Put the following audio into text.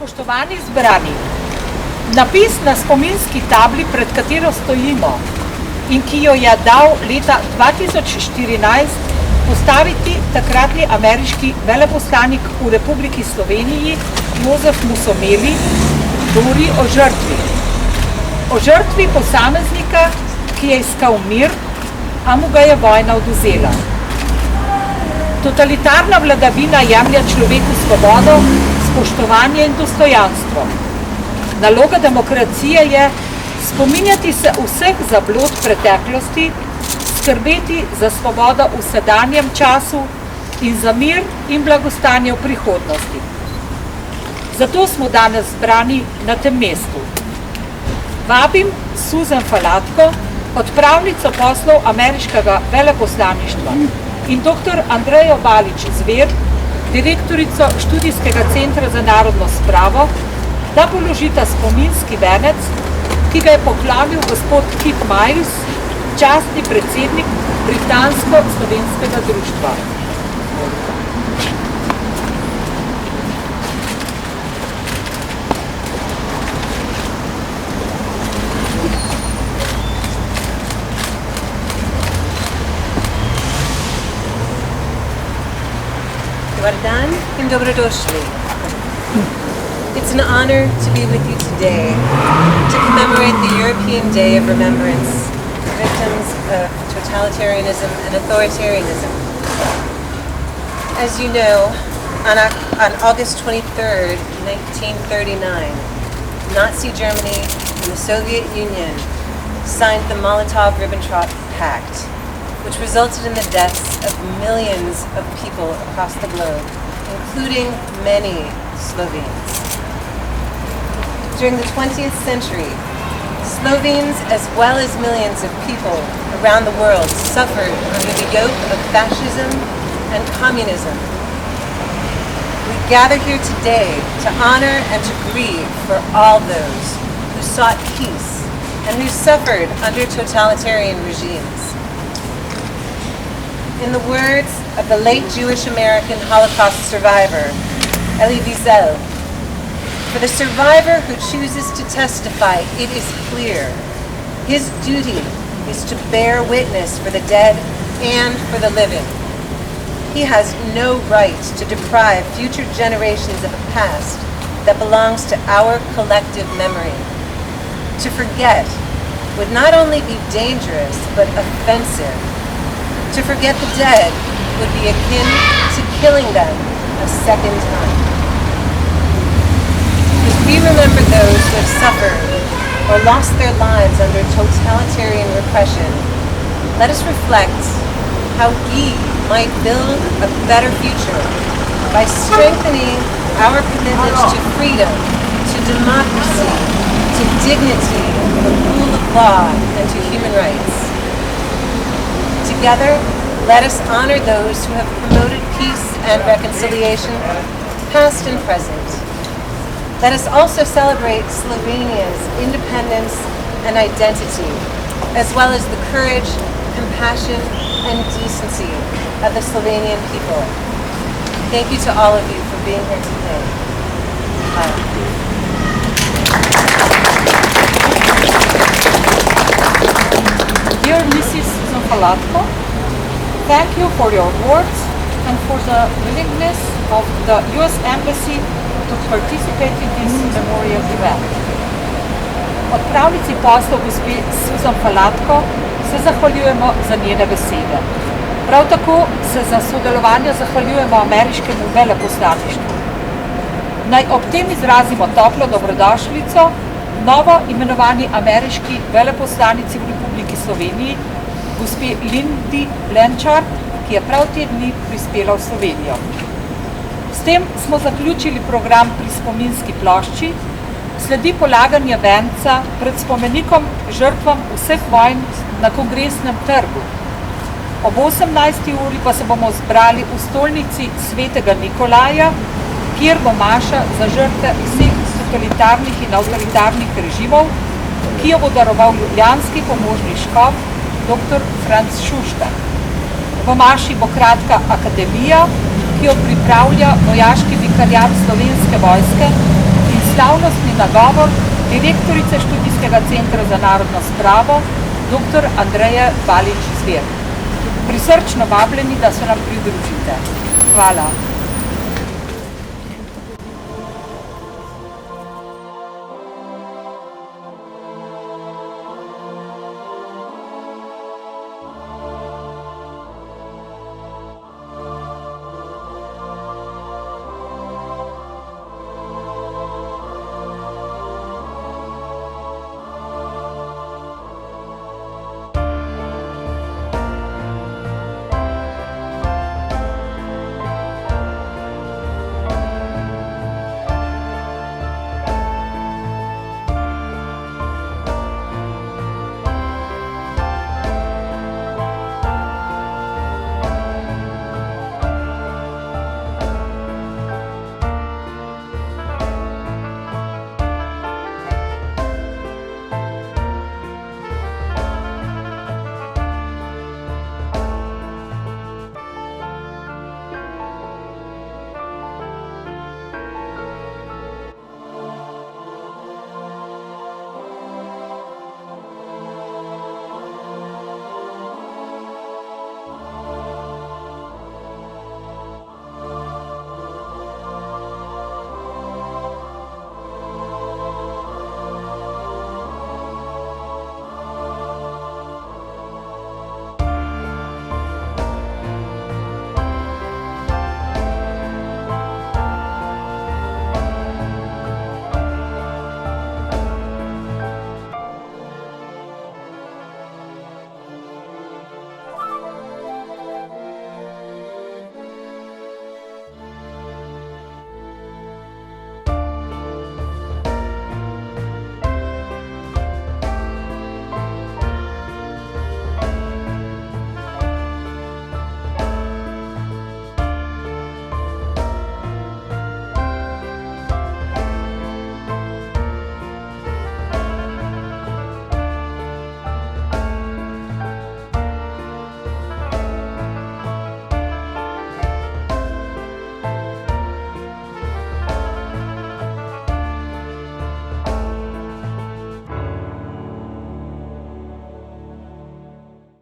Spoštovani zbrani, napis na spominski tabli, pred katero stojimo in ki jo je dal leta 2014 postaviti takratni ameriški veleposlanik v Republiki Sloveniji Jozef Musomeli, govori o žrtvi. O žrtvi posameznika, ki je iskal mir, a mu ga je vojna odvzela. Totalitarna vladavina jemlje človeku svobodo, spoštovanje in dostojanstvo. Naloga demokracije je spominjati se vseh zablod preteklosti, skrbeti za svobodo v sedanjem času in za mir in blagostanje v prihodnosti. Zato smo danes zbrani na tem mestu. Vabim Susan Falatko, odpravnico poslov ameriškega veleposlaništva, in dr. Andrejo Balič-Zver, direktorico študijskega centra za narodno spravo, da položita spominski venec, ki ga je poklonil gospod Kit Miles, častni predsednik Britansko-slovenskega društva. Dobar dan in dobrodošli. It's an honor to be with you today to commemorate the European Day of Remembrance for victims of totalitarianism and authoritarianism. As you know, on August 23rd, 1939, Nazi Germany and the Soviet Union signed the Molotov-Ribbentrop Pact, which resulted in the deaths of millions of people across the globe, including many Slovenes. During the 20th century, Slovenes, as well as millions of people around the world, suffered under the yoke of fascism and communism. We gather here today to honor and to grieve for all those who sought peace and who suffered under totalitarian regimes. In the words of the late Jewish American Holocaust survivor, Elie Wiesel, for the survivor who chooses to testify, it is clear his duty is to bear witness for the dead and for the living. He has no right to deprive future generations of a past that belongs to our collective memory. To forget would not only be dangerous, but offensive. To forget the dead would be akin to killing them a second time. As we remember those who have suffered or lost their lives under totalitarian repression, let us reflect how we might build a better future by strengthening our commitments to freedom, to democracy, to dignity, the rule of law, and to human rights. Together, let us honor those who have promoted peace and reconciliation, past and present. Let us also celebrate Slovenia's independence and identity, as well as the courage, compassion, and decency of the Slovenian people. Thank you to all of you for being here today. Dear Mrs. Falatko, thank you for your words and for the willingness of the U.S. Embassy to participate in this memorial event. Odpravnici poslov gospe Susan Falatko se zahvaljujemo za njene besede. Prav tako se za sodelovanje zahvaljujemo ameriškemu veleposlaništvu. Naj ob tem izrazimo toplo dobrodošlico novo imenovani ameriški veleposlanici v Republiki Sloveniji, gospe Lindy Blanchard, ki je prav te dni prispela v Slovenijo. S tem smo zaključili program pri spominski plošči, sledi polaganje venca pred spomenikom žrtvam vseh vojn na Kongresnem trgu. Ob 18. uri pa se bomo zbrali v stolnici Svetega Nikolaja, kjer bo maša za žrtve vseh totalitarnih in avtoritarnih režimov, ki jo bo daroval ljubljanski pomožni škof dr. Franc Šuštar. V maši bo kratka akademija, ki jo pripravlja vojaški vikariat Slovenske vojske in slavnostni nagovor direktorice Študijskega centra za narodno spravo dr. Andreje Balič-Zver. Prisrčno vabljeni, da se nam pridružite. Hvala.